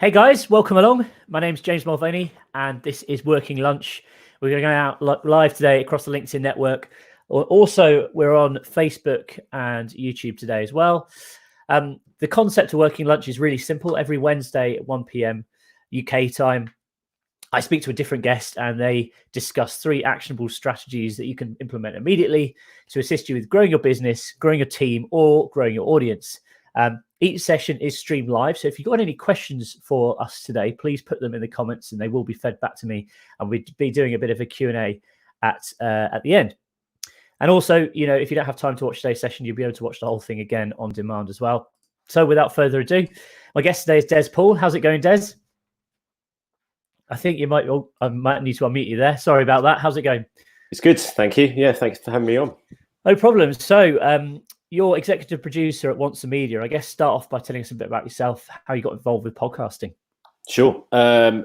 Hey guys, welcome along. My name's James Mulvaney and this is Working Lunch. We're going to go out live today across the LinkedIn network. Also, we're on Facebook and YouTube today as well. The concept of Working Lunch is really simple. Every Wednesday at 1 p.m. UK time, I speak to a different guest and they discuss 3 actionable strategies that you can implement immediately to assist you with growing your business, growing your team, or growing your audience. Each session is streamed live. So if you've got any questions for us today, please put them in the comments and they will be fed back to me. And we'll be doing a bit of a Q&A at the end. And also, you know, if you don't have time to watch today's session, you'll be able to watch the whole thing again on demand as well. So without further ado, my guest today is Des Paul. How's it going, Des? I think I might need to unmute you there. Sorry about that. How's it going? It's good. Thank you. Yeah, thanks for having me on. No problem. So you're executive producer at Once a Media. I guess start off by telling us a bit about yourself, how you got involved with podcasting. Sure.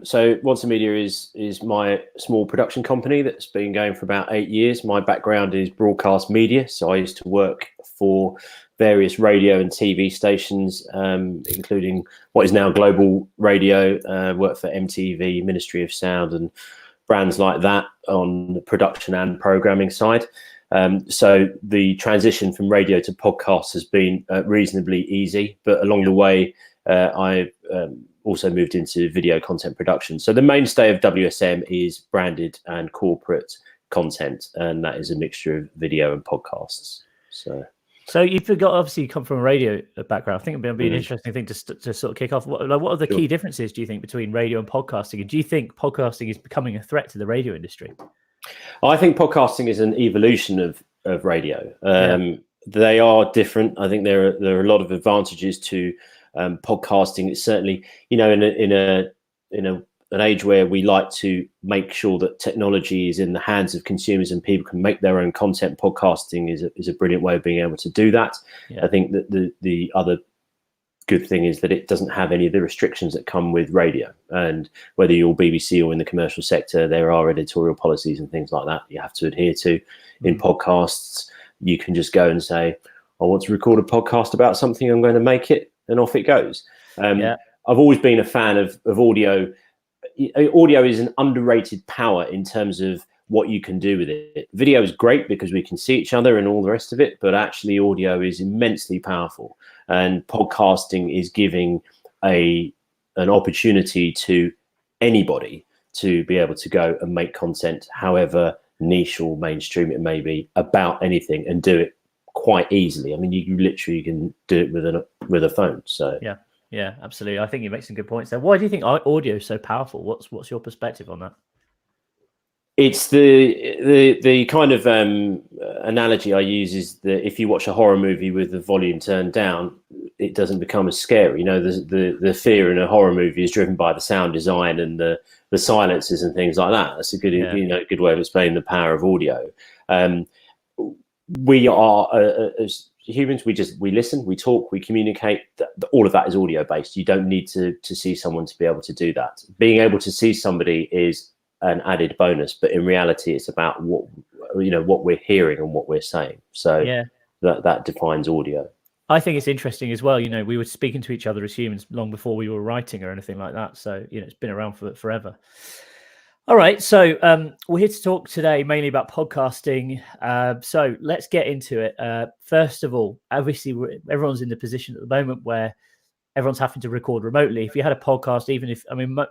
So Once a Media is my small production company that's been going for about 8 years. My background is broadcast media. So I used to work for various radio and TV stations, including what is now Global Radio, worked for MTV, Ministry of Sound and brands like that on the production and programming side. So the transition from radio to podcast has been reasonably easy, but along the way, I also moved into video content production. So the mainstay of WSM is branded and corporate content, and that is a mixture of video and podcasts. So you've got, obviously you come from a radio background. I think it'd be an interesting thing to sort of kick off. What are the key differences, do you think, between radio and podcasting? And do you think podcasting is becoming a threat to the radio industry? I think podcasting is an evolution of radio. They are different. I think there are a lot of advantages to podcasting. It's certainly, you know, in an age where we like to make sure that technology is in the hands of consumers and people can make their own content. Podcasting is a brilliant way of being able to do that. I think that the other good thing is that it doesn't have any of the restrictions that come with radio, and whether you're BBC or in the commercial sector, there are editorial policies and things like that you have to adhere to. In podcasts, you can just go and say, I want to record a podcast about something, I'm going to make it, and off it goes. I've always been a fan of audio. Audio is an underrated power in terms of what you can do with it. Video is great because we can see each other and all the rest of it, but actually audio is immensely powerful. And podcasting is giving an opportunity to anybody to be able to go and make content, however niche or mainstream it may be, about anything, and do it quite easily. I mean, you literally can do it with a phone. So yeah, absolutely. I think you make some good points there. Why do you think audio is so powerful? What's your perspective on that? It's the kind of analogy I use is that if you watch a horror movie with the volume turned down, it doesn't become as scary. You know, the fear in a horror movie is driven by the sound design and the silences and things like that. That's a good good way of explaining the power of audio. We are as humans, we listen, we talk, we communicate. All of that is audio based. You don't need to see someone to be able to do that. Being able to see somebody is an added bonus, but in reality it's about what we're hearing and what we're saying. So that defines audio. I think it's interesting as well. You know, we were speaking to each other as humans long before we were writing or anything like that. So, you know, it's been around for forever. All right. So we're here to talk today mainly about podcasting. So let's get into it. First of all, obviously everyone's in the position at the moment where everyone's having to record remotely. If you had a podcast,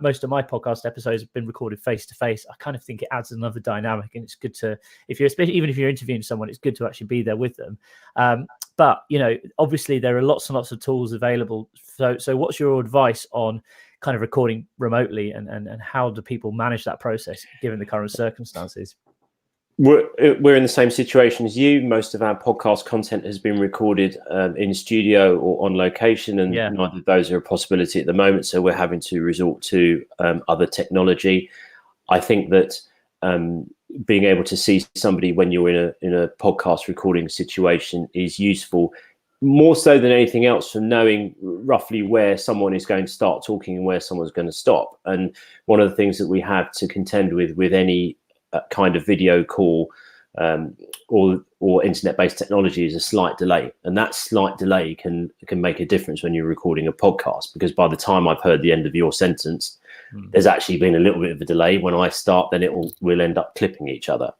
most of my podcast episodes have been recorded face to face. I kind of think it adds another dynamic, and it's good to, even if you're interviewing someone, it's good to actually be there with them. But you know, obviously there are lots and lots of tools available. So what's your advice on kind of recording remotely, and how do people manage that process given the current circumstances? We're in the same situation as you. Most of our podcast content has been recorded in studio or on location, and neither of those are a possibility at the moment. So we're having to resort to other technology. I think that being able to see somebody when you're in a podcast recording situation is useful, more so than anything else, for knowing roughly where someone is going to start talking and where someone's going to stop. And one of the things that we have to contend with any kind of video call or internet-based technology is a slight delay, and that slight delay can make a difference when you're recording a podcast, because by the time I've heard the end of your sentence, there's actually been a little bit of a delay. When I start, then we'll end up clipping each other.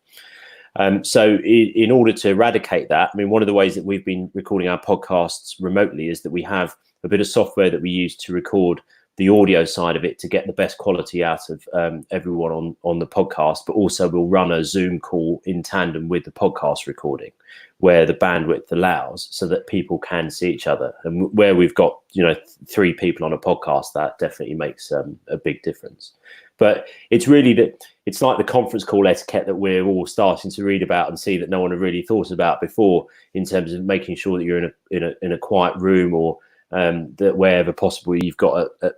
So in order to eradicate that, I mean, one of the ways that we've been recording our podcasts remotely is that we have a bit of software that we use to record the audio side of it to get the best quality out of everyone on the podcast, but also we'll run a Zoom call in tandem with the podcast recording where the bandwidth allows, so that people can see each other. And where we've got, 3 people on a podcast, that definitely makes a big difference. But it's really that it's like the conference call etiquette that we're all starting to read about and see that no one had really thought about before, in terms of making sure that you're in a quiet room, or that wherever possible you've got at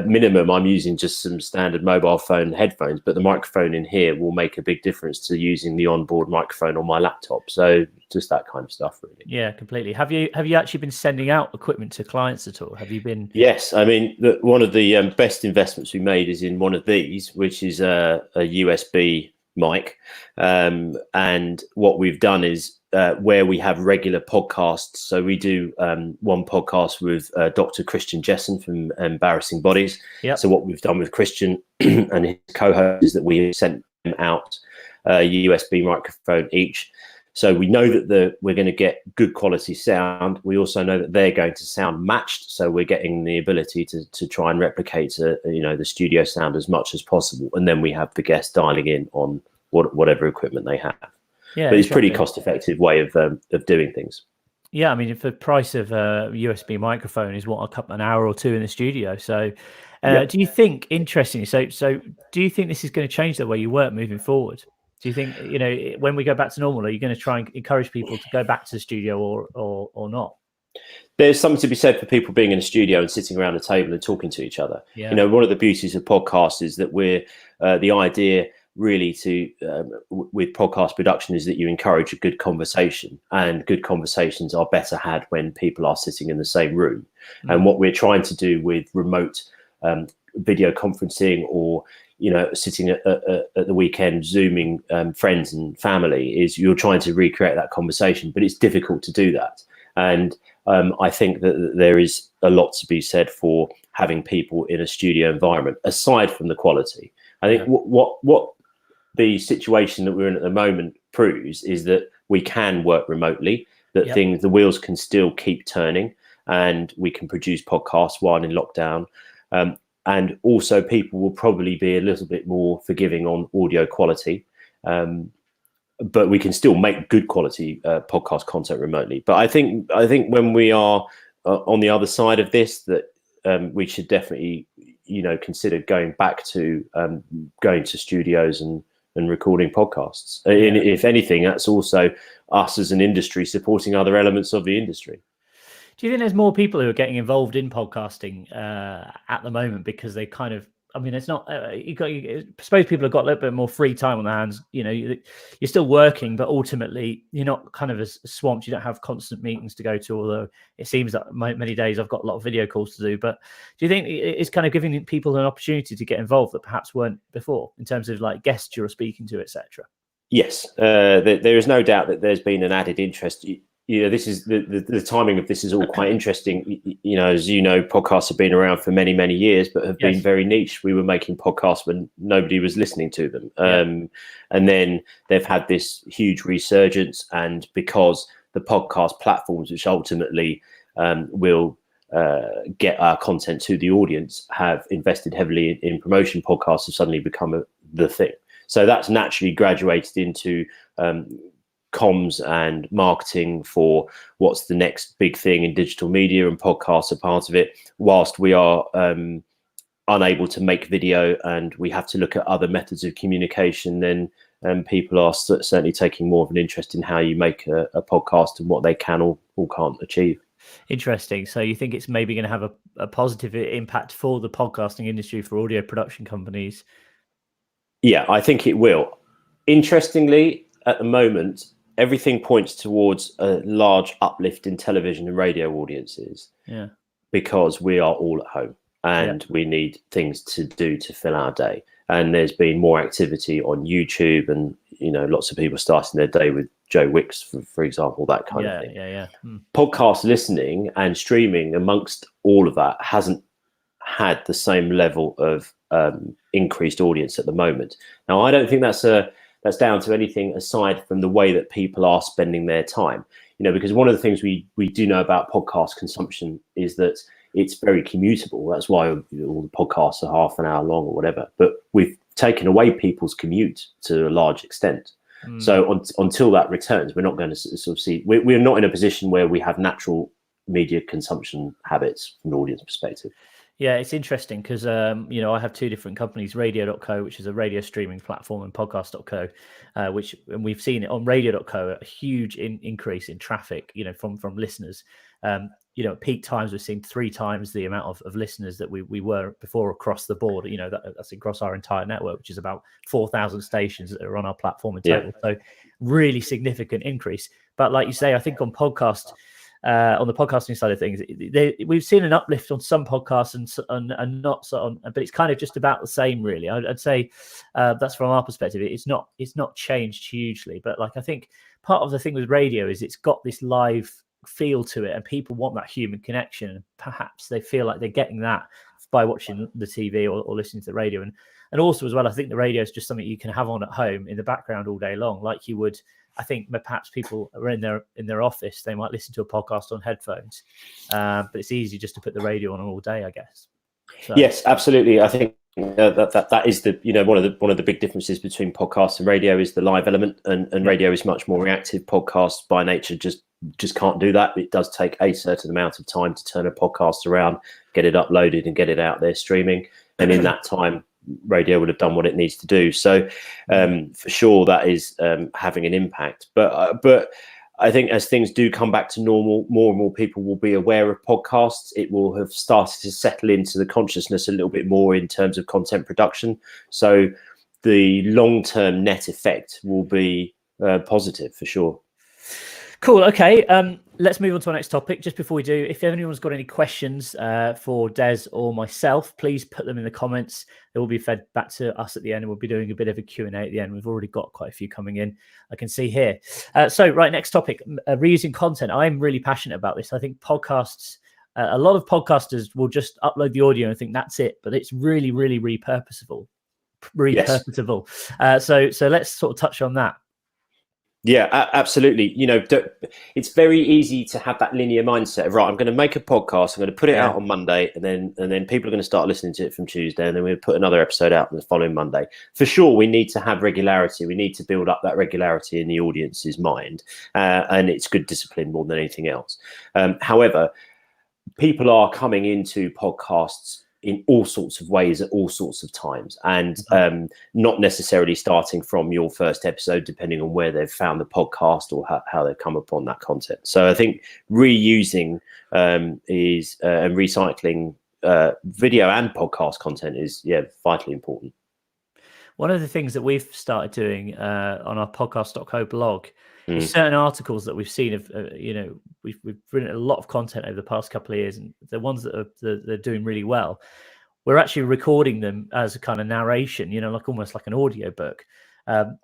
minimum, I'm using just some standard mobile phone headphones, but the microphone in here will make a big difference to using the onboard microphone on my laptop. So just that kind of stuff, really. Yeah, completely. Have you actually been sending out equipment to clients at all? Have you been? Yes, I mean, one of the best investments we made is in one of these, which is a USB mic, and what we've done is where we have regular podcasts. So we do one podcast with Dr. Christian Jessen from Embarrassing Bodies. Yep. So what we've done with Christian and his co-host is that we sent them out a USB microphone each. So we know that we're going to get good quality sound. We also know that they're going to sound matched. So we're getting the ability to try and replicate the studio sound as much as possible. And then we have the guest dialing in on whatever equipment they have. Yeah, but it's a pretty cost-effective way of doing things. Yeah, I mean, if the price of a USB microphone is an hour or two in the studio. So, do you think, interestingly, so do you think this is going to change the way you work moving forward? Do you think, when we go back to normal, are you going to try and encourage people to go back to the studio or not? There's something to be said for people being in a studio and sitting around a table and talking to each other. Yeah. One of the beauties of podcasts is that the idea really with podcast production is that you encourage a good conversation, and good conversations are better had when people are sitting in the same room. And what we're trying to do with remote video conferencing, or sitting at the weekend zooming friends and family, is you're trying to recreate that conversation, but it's difficult to do that. And I think that there is a lot to be said for having people in a studio environment, aside from the quality. I think what the situation that we're in at the moment proves is that we can work remotely, that the wheels can still keep turning, and we can produce podcasts while in lockdown. And also people will probably be a little bit more forgiving on audio quality, but we can still make good quality podcast content remotely. But I think when we are on the other side of this, that we should definitely consider going back to going to studios and recording podcasts. And if anything, that's also us as an industry supporting other elements of the industry. Do you think there's more people who are getting involved in podcasting at the moment because they kind of, I mean, it's not, I suppose people have got a little bit more free time on their hands. You're still working, but ultimately you're not kind of as swamped. You don't have constant meetings to go to, although it seems that many days I've got a lot of video calls to do. But do you think it's kind of giving people an opportunity to get involved that perhaps weren't before, in terms of like guests you're speaking to, etc.? Yes, there is no doubt that there's been an added interest. This is the timing of this is all quite interesting. As podcasts have been around for many, many years, but have been very niche. We were making podcasts when nobody was listening to them. And then they've had this huge resurgence. And because the podcast platforms, which ultimately will get our content to the audience, have invested heavily in promotion, podcasts have suddenly become the thing. So that's naturally graduated into comms and marketing for what's the next big thing in digital media, and podcasts are part of it. Whilst we are unable to make video and we have to look at other methods of communication, then people are certainly taking more of an interest in how you make a podcast and what they can or can't achieve. Interesting. So you think it's maybe going to have a positive impact for the podcasting industry, for audio production companies? Yeah, I think it will. Interestingly, at the moment, everything points towards a large uplift in television and radio audiences. Yeah, because we are all at home and we need things to do to fill our day. And there's been more activity on YouTube and lots of people starting their day with Joe Wicks, for example, that kind of thing. Podcast listening and streaming amongst all of that hasn't had the same level of increased audience at the moment. Now, I don't think that's down to anything aside from the way that people are spending their time. Because one of the things we do know about podcast consumption is that it's very commutable. That's why all the podcasts are half an hour long or whatever. But we've taken away people's commute to a large extent. So until that returns, we're not going to sort of see. We're not in a position where we have natural media consumption habits from an audience perspective. Yeah, it's interesting because, I have two different companies, radio.co, which is a radio streaming platform, and podcast.co, and we've seen it on radio.co, a huge increase in traffic, from listeners. At peak times, we've seen 3 times the amount of listeners that we were before across the board. That's across our entire network, which is about 4,000 stations that are on our platform in total. So really significant increase. But like you say, I think on the podcasting side of things, we've seen an uplift on some podcasts and not so on, but it's kind of just about the same, really. I'd say that's from our perspective. It's not changed hugely, but I think part of the thing with radio is it's got this live feel to it, and people want that human connection, and perhaps they feel like they're getting that by watching the TV or listening to the radio. And also as well, I think the radio is just something you can have on at home in the background all day long, like you would. I think perhaps people are in their office, they might listen to a podcast on headphones, but it's easy just to put the radio on all day, I guess. So. Yes, absolutely. I think that is the one of the big differences between podcast and radio is the live element, and radio is much more reactive. Podcasts by nature just can't do that. It does take a certain amount of time to turn a podcast around, get it uploaded, and get it out there streaming, and in that time, radio would have done what it needs to do. So for sure that is having an impact, but I think as things do come back to normal, more and more people will be aware of podcasts. It will have started to settle into the consciousness a little bit more in terms of content production, so the long-term net effect will be positive for sure. Cool. Okay. Let's move on to our next topic. Just before we do, if anyone's got any questions for Des or myself, please put them in the comments. They will be fed back to us at the end, and we'll be doing a bit of a Q&A at the end. We've already got quite a few coming in, I can see here. So next topic, reusing content. I'm really passionate about this. I think podcasts, a lot of podcasters will just upload the audio and think that's it, but it's really, really repurposable. Yes. So let's sort of touch on that. Yeah, absolutely. It's very easy to have that linear mindset of, right, I'm going to make a podcast, I'm going to put it out on Monday, and then people are going to start listening to it from Tuesday, and then we'll put another episode out the following Monday. For sure, we need to have regularity. We need to build up that regularity in the audience's mind, and it's good discipline more than anything else. However, people are coming into podcasts in all sorts of ways at all sorts of times, and not necessarily starting from your first episode, depending on where they've found the podcast or how they've come upon that content. So I think reusing is and recycling video and podcast content is vitally important. One of the things that we've started doing on our podcast.co blog is certain articles that we've seen of, we've written a lot of content over the past couple of years, and the ones that they're doing really well, we're actually recording them as a kind of narration, almost like an audio book, and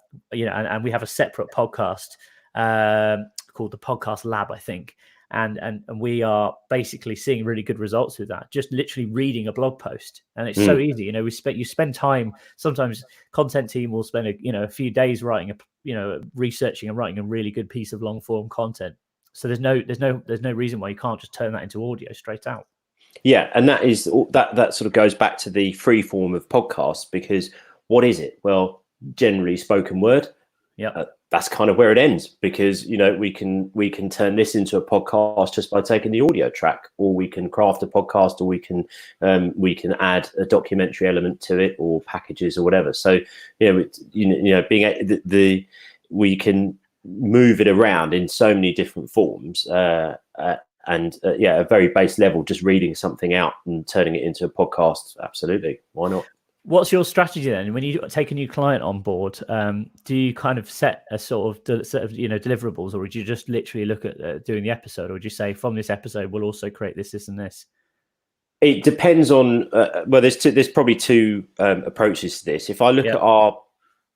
we have a separate podcast called the Podcast Lab, I think. And we are basically seeing really good results with that. Just literally reading a blog post, and it's so easy. You spend time. Sometimes content team will spend a few days writing researching and writing a really good piece of long form content. So there's no reason why you can't just turn that into audio straight out. Yeah, and that sort of goes back to the free form of podcasts, because what is it? Well, generally spoken word. Yeah. That's kind of where it ends, because we can turn this into a podcast just by taking the audio track, or we can craft a podcast, or we can add a documentary element to it, or packages or whatever. So we can move it around in so many different forms, and a very base level, just reading something out and turning it into a podcast. Absolutely, why not? What's your strategy then when you take a new client on board? Do you kind of set a sort of deliverables, or would you just literally look at doing the episode, or would you say from this episode we'll also create this, and this? It depends on. There's probably two approaches to this. If I look at our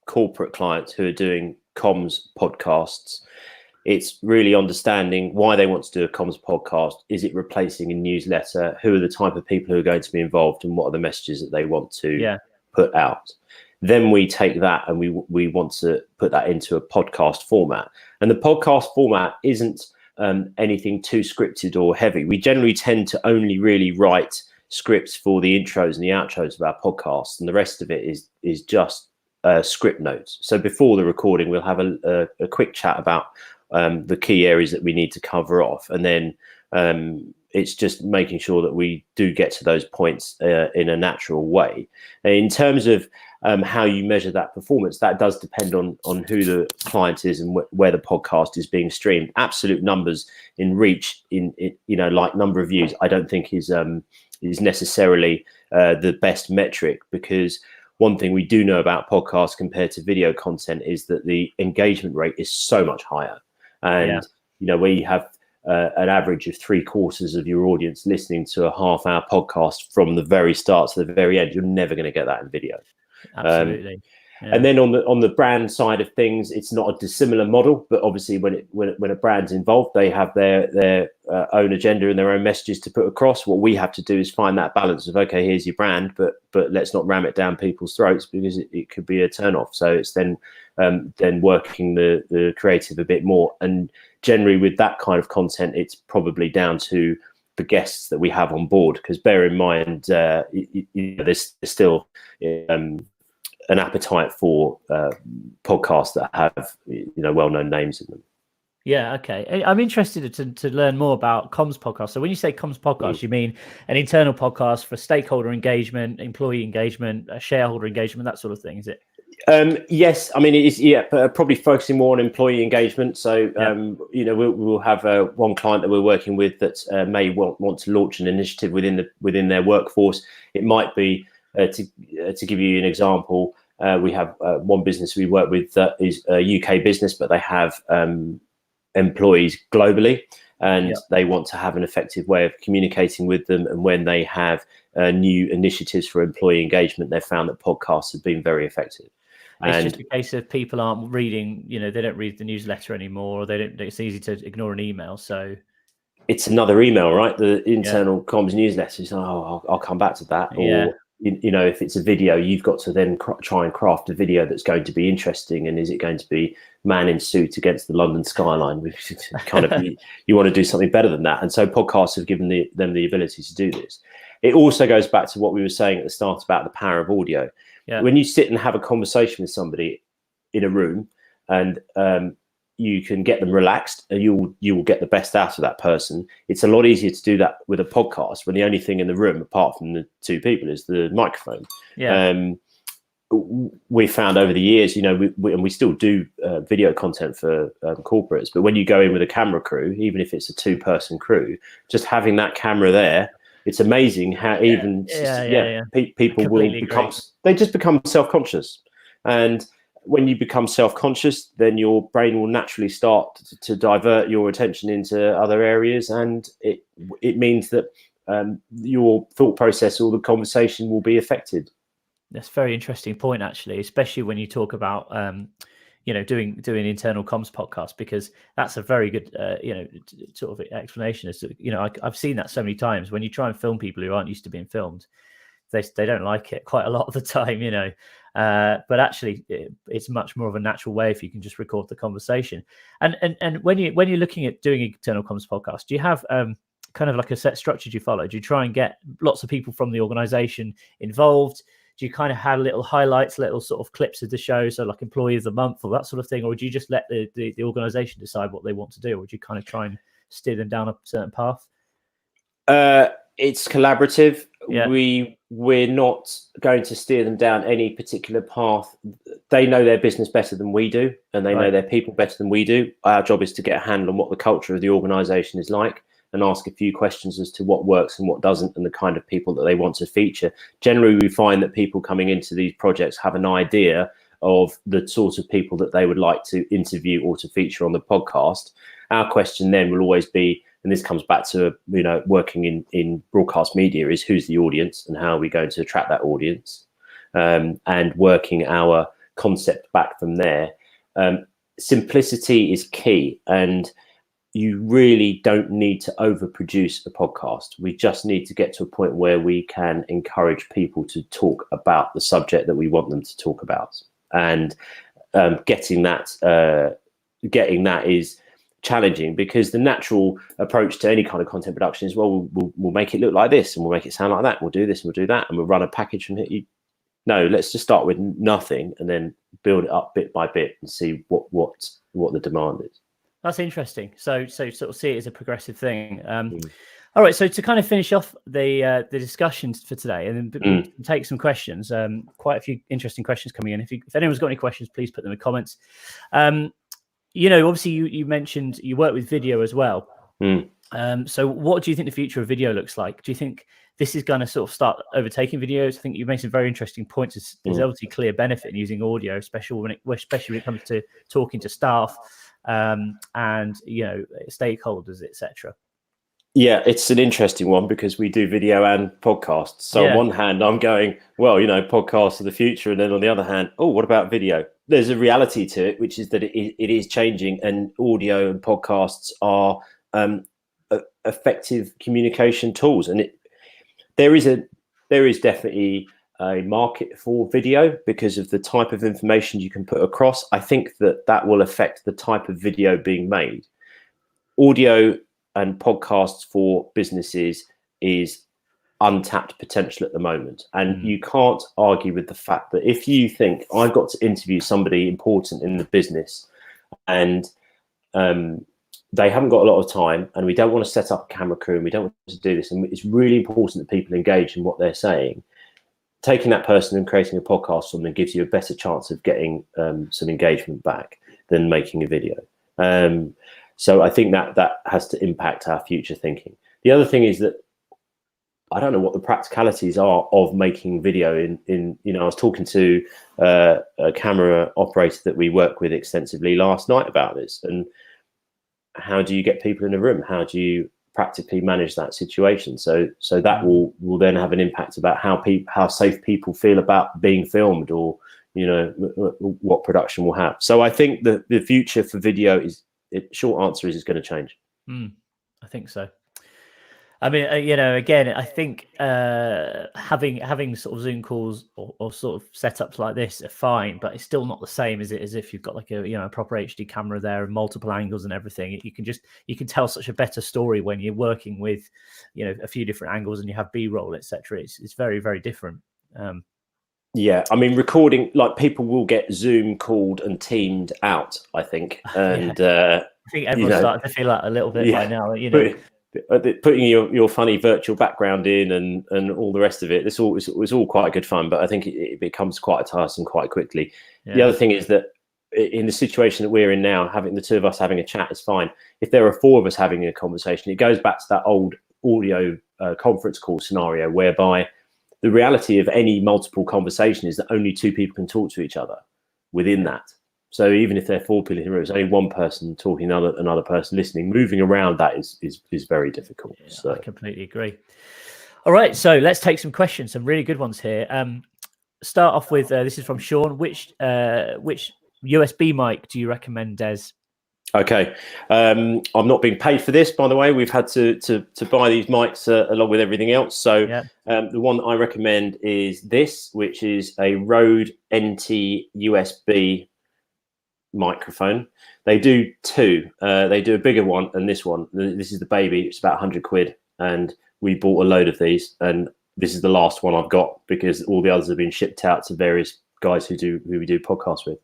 corporate clients who are doing comms podcasts, it's really understanding why they want to do a comms podcast. Is it replacing a newsletter? Who are the type of people who are going to be involved, and what are the messages that they want to put out? Then we take that and we want to put that into a podcast format. And the podcast format isn't anything too scripted or heavy. We generally tend to only really write scripts for the intros and the outros of our podcasts, and the rest of it is just script notes. So before the recording, we'll have a quick chat about the key areas that we need to cover off, and then it's just making sure that we do get to those points in a natural way. In terms of how you measure that performance, that does depend on who the client is and where the podcast is being streamed. Absolute numbers in reach, in like number of views, I don't think is necessarily the best metric, because one thing we do know about podcasts compared to video content is that the engagement rate is so much higher. And where you have an average of 3/4 of your audience listening to a half-hour podcast from the very start to the very end, you're never going to get that in video. Absolutely. And then on the brand side of things, it's not a dissimilar model, but obviously when a brand's involved, they have their own agenda and their own messages to put across. What we have to do is find that balance of, okay, here's your brand, but let's not ram it down people's throats, because it could be a turn off. So it's then working the creative a bit more. And generally with that kind of content, it's probably down to the guests that we have on board, because bear in mind, there's still an appetite for podcasts that have well-known names in them. Yeah, okay. I'm interested to learn more about comms podcasts. So when you say comms podcast, you mean an internal podcast for stakeholder engagement, employee engagement, shareholder engagement, that sort of thing, is it? Yes, I mean, it is, probably focusing more on employee engagement. So, we'll have one client that we're working with that may want to launch an initiative within their workforce. It might be, to give you an example, we have one business we work with that is a UK business, but they have employees globally, and they want to have an effective way of communicating with them. And when they have new initiatives for employee engagement, they've found that podcasts have been very effective. It's just a case of people aren't reading, they don't read the newsletter anymore, or it's easy to ignore an email. So it's another email, right? The internal comms newsletter is, I'll come back to that. Or, if it's a video, you've got to then try and craft a video that's going to be interesting. And is it going to be man in suit against the London skyline? Kind of, you want to do something better than that. And so podcasts have given them the ability to do this. It also goes back to what we were saying at the start about the power of audio. Yeah. When you sit and have a conversation with somebody in a room, and you can get them relaxed, and you will get the best out of that person. It's a lot easier to do that with a podcast when the only thing in the room, apart from the two people, is the microphone. We found over the years, and we still do video content for corporates, but when you go in with a camera crew, even if it's a 2-person crew, just having that camera there, it's amazing how people will become self-conscious. And when you become self-conscious, then your brain will naturally start to divert your attention into other areas, and it means that your thought process or the conversation will be affected. That's a very interesting point, actually, especially when you talk about doing internal comms podcasts, because that's a very good sort of explanation. As to, I've seen that so many times when you try and film people who aren't used to being filmed. They don't like it quite a lot of the time, but actually it's much more of a natural way if you can just record the conversation. And when you're looking at doing internal comms podcast, do you have kind of like a set structure you follow? Do you try and get lots of people from the organization involved? Do you kind of have little highlights, little sort of clips of the show, so like employee of the month or that sort of thing? Or do you just let the organization decide what they want to do? Or do you kind of try and steer them down a certain path? It's collaborative. We're not going to steer them down any particular path. They know their business better than we do, and they know their people better than we do. Our job is to get a handle on what the culture of the organization is like, and ask a few questions as to what works and what doesn't, and the kind of people that they want to feature. Generally, we find that people coming into these projects have an idea of the sort of people that they would like to interview or to feature on the podcast. Our question then will always be, and this comes back to working in broadcast media, is who's the audience and how are we going to attract that audience, and working our concept back from there. Simplicity is key, and you really don't need to overproduce a podcast. We just need to get to a point where we can encourage people to talk about the subject that we want them to talk about. And getting that is challenging, because the natural approach to any kind of content production is, well, we'll make it look like this, and we'll make it sound like that. We'll do this and we'll do that, and we'll run a package from here. No, let's just start with nothing and then build it up bit by bit and see what the demand is. That's interesting. So sort of see it as a progressive thing. All right. So to kind of finish off the discussions for today, and then we'll take some questions. Quite a few interesting questions coming in. If anyone's got any questions, please put them in the comments. Obviously you mentioned you work with video as well. So what do you think the future of video looks like? Do you think this is going to sort of start overtaking videos? I think you made some very interesting points. There's obviously clear benefit in using audio, especially when it comes to talking to staff and stakeholders, etc. Yeah, it's an interesting one, because we do video and podcasts. So on one hand, I'm going, well, podcasts are the future, and then on the other hand, what about video? There's a reality to it, which is that it is changing, and audio and podcasts are effective communication tools, and there is definitely a market for video because of the type of information you can put across. I think that will affect the type of video being made. Audio and podcasts for businesses is untapped potential at the moment, and you can't argue with the fact that if you think, I've got to interview somebody important in the business, and they haven't got a lot of time, and we don't want to set up a camera crew, and we don't want to do this, and it's really important that people engage in what they're saying. Taking that person and creating a podcast from them gives you a better chance of getting some engagement back than making a video. So I think that has to impact our future thinking. The other thing is that I don't know what the practicalities are of making video in I was talking to a camera operator that we work with extensively last night about this, and how do you get people in a room? How do you practically manage that situation? So that will then have an impact about how safe people feel about being filmed, or what production will have. So I think the future for video short answer is it's going to change. I think so. I mean, again, I think having sort of Zoom calls or sort of setups like this are fine, but it's still not the same as if you've got like a proper HD camera there and multiple angles and everything. You can tell such a better story when you're working with a few different angles and you have B-roll, etc. It's very, very different. Yeah, I mean, recording, like, people will get Zoom called and Teamed out, I think, and I think everyone's starting to feel that a little bit by now. Putting your funny virtual background in and all the rest of it, it was all quite good fun, but I think it becomes quite tiresome quite quickly. The other thing is that in the situation that we're in now, having the two of us having a chat is fine. If there are four of us having a conversation, it goes back to that old audio conference call scenario, whereby the reality of any multiple conversation is that only two people can talk to each other within that. So even if there are four people in the room, it's only one person talking, another person listening. Moving around that is very difficult. Yeah, so I completely agree. All right, so let's take some questions, some really good ones here. Start off with this is from Sean. Which USB mic do you recommend, Des? Okay, I'm not being paid for this, by the way. We've had to buy these mics along with everything else. So the one that I recommend is this, which is a Rode NT USB microphone. They do two. They do a bigger one and this one. This is the baby. It's about 100 quid, and we bought a load of these, and this is the last one I've got because all the others have been shipped out to various guys who we do podcasts with.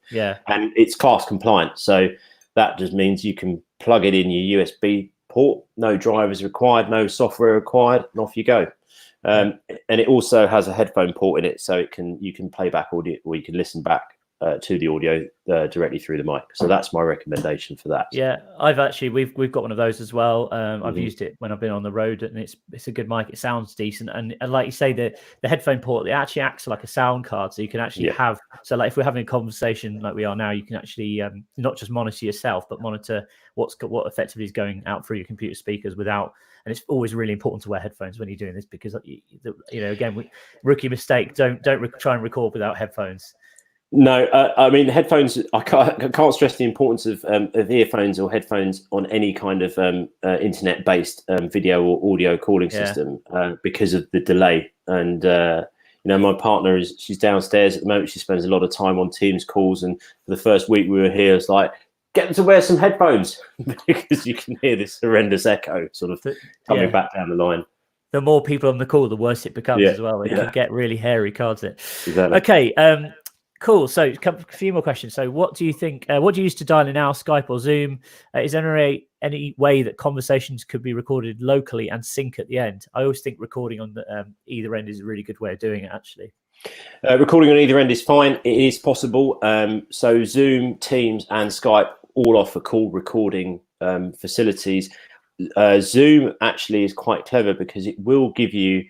And it's class compliant, so that just means you can plug it in your USB port, no drivers required, no software required, and off you go. And it also has a headphone port in it, so you can play back audio, or you can listen back to the audio directly through the mic. So that's my recommendation for that. Yeah, we've got one of those as well. I've used it when I've been on the road, and it's a good mic. It sounds decent, and like you say, the headphone port, it actually acts like a sound card, so you can actually have. So like if we're having a conversation like we are now, you can actually not just monitor yourself, but monitor what effectively is going out through your computer speakers without. And it's always really important to wear headphones when you're doing this, because again, rookie mistake. Don't try and record without headphones. No, I mean headphones. I can't stress the importance of earphones or headphones on any kind of internet-based video or audio calling system because of the delay. And my partner she's downstairs at the moment. She spends a lot of time on Teams calls, and for the first week we were here, it's like get them to wear some headphones because you can hear this horrendous echo sort of coming back down the line. The more people on the call, the worse it becomes as well. It can get really hairy, can't it? Exactly. Okay. Cool. So a few more questions. So what do you think, what do you use to dial in now, Skype or Zoom? Is there any way that conversations could be recorded locally and sync at the end? I always think recording on the, either end is a really good way of doing it, actually. Recording on either end is fine. It is possible. So Zoom, Teams and Skype all offer call recording facilities. Zoom actually is quite clever because it will give you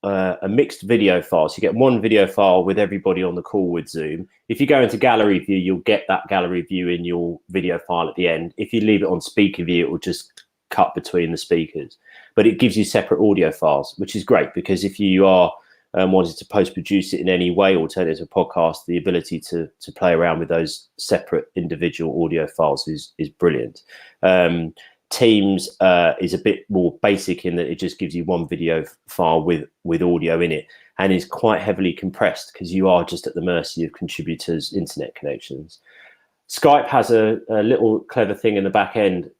a mixed video file. So you get one video file with everybody on the call with Zoom. If you go into gallery view, you'll get that gallery view in your video file at the end. If you leave it on speaker view, it will just cut between the speakers. But it gives you separate audio files, which is great because if you are wanting to post-produce it in any way or turn it into a podcast, the ability to play around with those separate individual audio files is brilliant. Teams is a bit more basic in that it just gives you one video file with audio in it and is quite heavily compressed because you are just at the mercy of contributors' internet connections. Skype has a little clever thing in the back end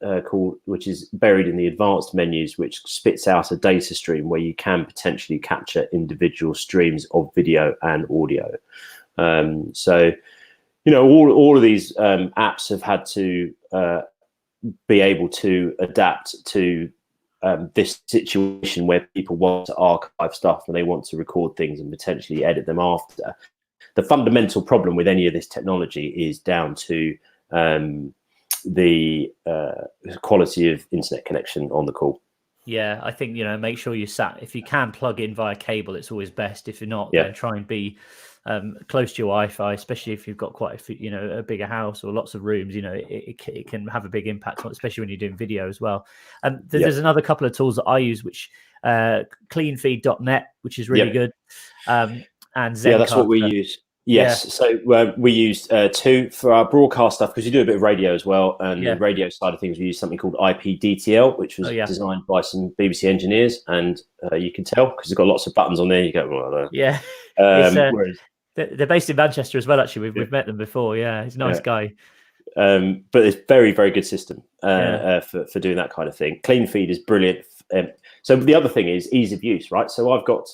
which is buried in the advanced menus, which spits out a data stream where you can potentially capture individual streams of video and audio. So, all of these apps have had to be able to adapt to this situation where people want to archive stuff and they want to record things and potentially edit them after. The fundamental problem with any of this technology is down to the quality of internet connection on the call. Yeah, I think, make sure if you can plug in via cable, it's always best. If you're not, then try and be close to your Wi-Fi, especially if you've got quite a few, a bigger house or lots of rooms. It can have a big impact on, especially when you're doing video as well. There's another couple of tools that I use, which cleanfeed.net, which is really good, and Zencaster. Yeah, that's what we use. Yes, so we use two for our broadcast stuff because we do a bit of radio as well. And the radio side of things, we use something called IPDTL, which was designed by some BBC engineers, and you can tell because it's got lots of buttons on there. You go, well, they're based in Manchester as well. Actually, we've met them before. Yeah, he's a nice guy. But it's very, very good system for doing that kind of thing. CleanFeed is brilliant. So the other thing is ease of use, right? So we've got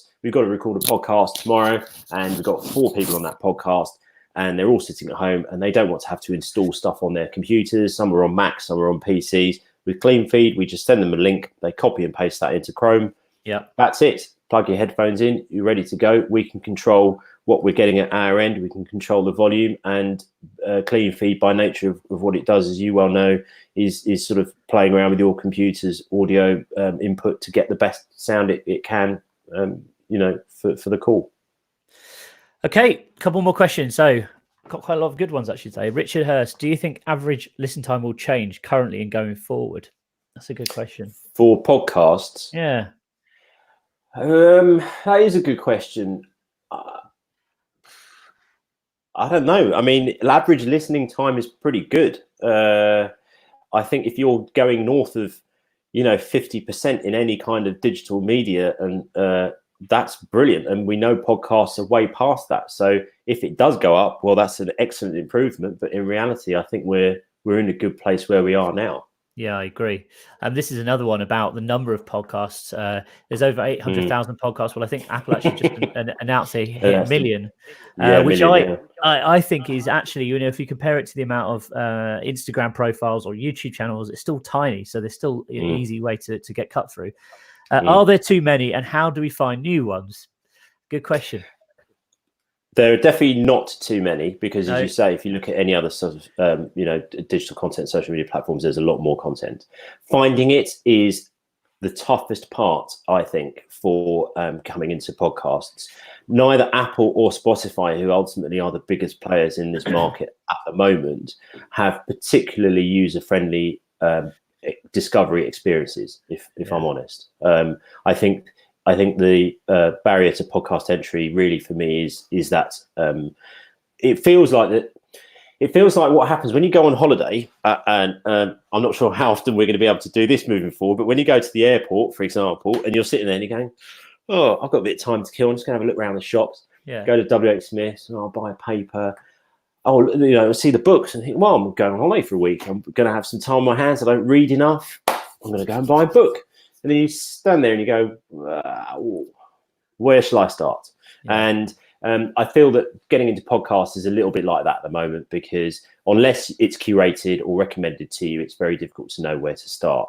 to record a podcast tomorrow, and we've got 4 people on that podcast, and they're all sitting at home, and they don't want to have to install stuff on their computers. Some are on Macs, some are on PCs. With CleanFeed, we just send them a link. They copy and paste that into Chrome. Yeah, that's it. Plug your headphones in. You're ready to go. We can control what we're getting at our end. We can control the volume, and CleanFeed, by nature of what it does, as you well know, is sort of playing around with your computer's audio input to get the best sound it can, for the call. Okay, a couple more questions. So, got quite a lot of good ones, I should say. Richard Hurst, do you think average listen time will change currently and going forward? That's a good question. For podcasts? Yeah. That is a good question. I don't know. I mean, average listening time is pretty good. I think if you're going north of, 50% in any kind of digital media, and that's brilliant. And we know podcasts are way past that. So if it does go up, well, that's an excellent improvement. But in reality, I think we're in a good place where we are now. Yeah, I agree. This is another one about the number of podcasts. There's over 800,000 podcasts. Well, I think Apple actually just announced they hit a million, which I think is actually, if you compare it to the amount of Instagram profiles or YouTube channels, it's still tiny. So there's still an easy way to get cut through. Are there too many, and how do we find new ones? Good question. There are definitely not too many because, as you say, if you look at any other sort of, digital content, social media platforms, there's a lot more content. Finding it is the toughest part, I think, for coming into podcasts. Neither Apple or Spotify, who ultimately are the biggest players in this market at the moment, have particularly user-friendly discovery experiences, if I'm honest. I think the barrier to podcast entry really for me is that it feels like that. It feels like what happens when you go on holiday, and I'm not sure how often we're going to be able to do this moving forward, but when you go to the airport, for example, and you're sitting there and you're going, oh, I've got a bit of time to kill. I'm just going to have a look around the shops, go to WH Smith's, and I'll buy a paper. Oh, see the books and think, well, I'm going on holiday for a week. I'm going to have some time on my hands. I don't read enough. I'm going to go and buy a book. And then you stand there and you go, where shall I start? Yeah. And I feel that getting into podcasts is a little bit like that at the moment, because unless it's curated or recommended to you, it's very difficult to know where to start.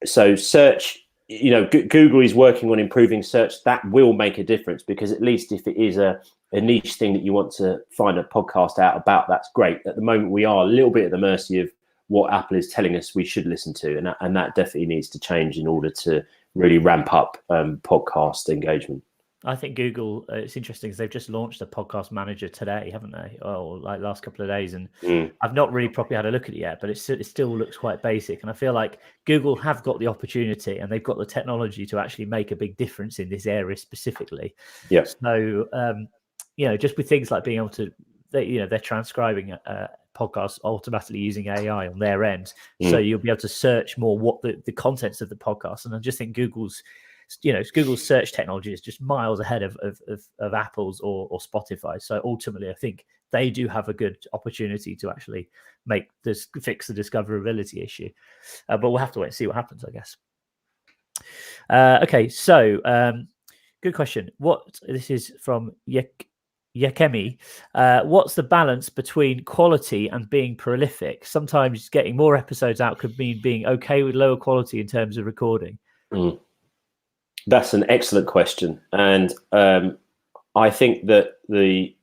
So search, Google is working on improving search. That will make a difference, because at least if it is a niche thing that you want to find a podcast out about, that's great. At the moment, we are a little bit at the mercy of what Apple is telling us we should listen to. And that definitely needs to change in order to really ramp up podcast engagement. I think Google, it's interesting because they've just launched a podcast manager today, haven't they? Or like last couple of days. And I've not really properly had a look at it yet, but it still looks quite basic. And I feel like Google have got the opportunity and they've got the technology to actually make a big difference in this area specifically. Yeah. So, just with things like being able to, they're transcribing podcasts automatically using AI on their end. So you'll be able to search more what the contents of the podcast. And I just think Google's search technology is just miles ahead of Apple's or Spotify. So ultimately, I think they do have a good opportunity to actually fix the discoverability issue. But we'll have to wait and see what happens, I guess. Okay, so good question. This is from Yakemi. What's the balance between quality and being prolific? Sometimes getting more episodes out could mean being okay with lower quality in terms of recording. That's an excellent question. And I think that the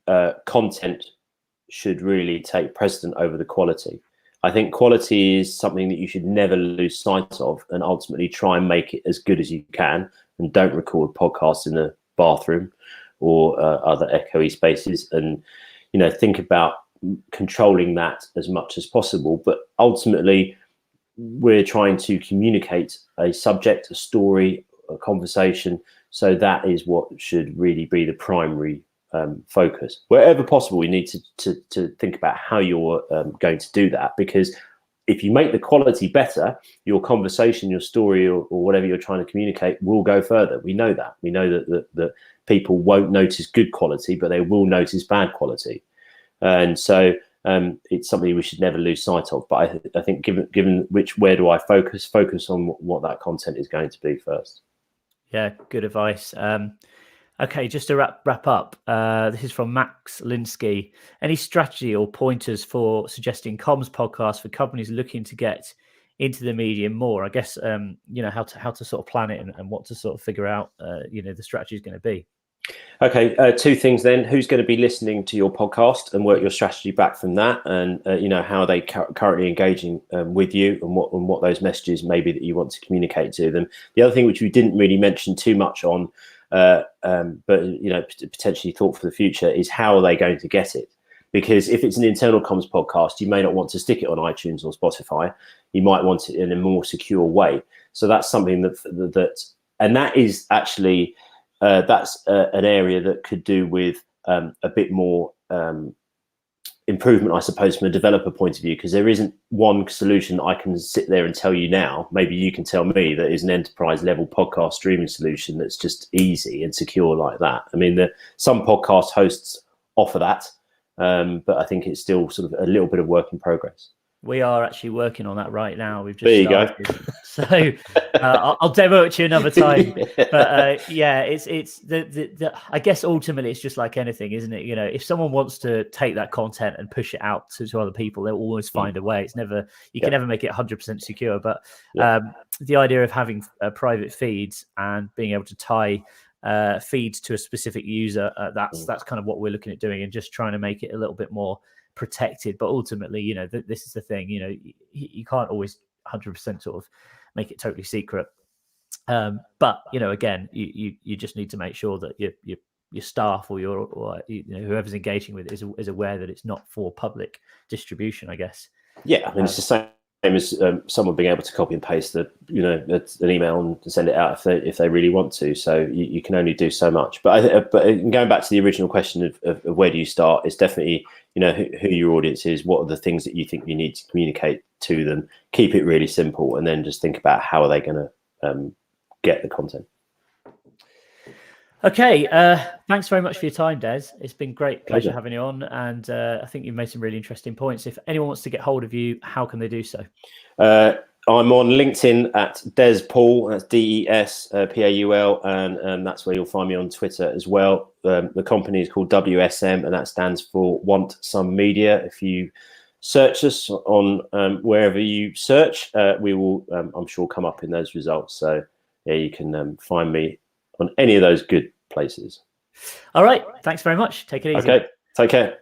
content should really take precedent over the quality. I think quality is something that you should never lose sight of, and ultimately try and make it as good as you can. And don't record podcasts in the bathroom or other echoey spaces. And, think about controlling that as much as possible. But ultimately, we're trying to communicate a subject, a story, a conversation. So that is what should really be the primary focus. Wherever possible, we need to think about how you're going to do that, because if you make the quality better, your conversation, your story, or whatever you're trying to communicate will go further. We know that. We know that people won't notice good quality, but they will notice bad quality. And so it's something we should never lose sight of. But I think given where do I focus on what that content is going to be first. Yeah, good advice. Okay, just to wrap up, this is from Max Linsky. Any strategy or pointers for suggesting comms podcasts for companies looking to get into the medium more? I guess, how to sort of plan it and what to sort of figure out, the strategy is going to be. Okay, two things then. Who's going to be listening to your podcast, and work your strategy back from that, and how are they currently engaging with you, and what those messages maybe that you want to communicate to them. The other thing which we didn't really mention too much on, but potentially thought for the future, is how are they going to get it? Because if it's an internal comms podcast, you may not want to stick it on iTunes or Spotify. You might want it in a more secure way. So that's something that is actually. That's an area that could do with a bit more improvement, I suppose, from a developer point of view, because there isn't one solution that I can sit there and tell you now. Maybe you can tell me that is an enterprise level podcast streaming solution that's just easy and secure like that. I mean, some podcast hosts offer that, but I think it's still sort of a little bit of work in progress. We are actually working on that right now. We've just there you started. Go. So I'll demo it to you another time. But it's the I guess ultimately it's just like anything, isn't it? If someone wants to take that content and push it out to other people, they'll always find a way. It's never can never make it 100% secure. But the idea of having private feeds and being able to tie feeds to a specific user, that's kind of what we're looking at doing, and just trying to make it a little bit more protected. But ultimately, this is the thing, you can't always 100% sort of make it totally secret. But again, you just need to make sure that your staff or whoever's engaging with it is aware that it's not for public distribution, I guess. Yeah, I mean, it's the as someone being able to copy and paste an email and send it out if they really want to. So you can only do so much. But going back to the original question of where do you start, it's definitely who your audience is, what are the things that you think you need to communicate to them. Keep it really simple, and then just think about how are they going to get the content. Okay, thanks very much for your time, Des. It's been great pleasure having you on, and I think you've made some really interesting points. If anyone wants to get hold of you, how can they do so? I'm on LinkedIn at Des Paul, that's DESPAUL, and that's where you'll find me on Twitter as well. The company is called WSM, and that stands for Want Some Media. If you search us on wherever you search, we will, I'm sure, come up in those results. So yeah, you can find me on any of those good places. All right. Thanks very much. Take it easy. Okay. Take care.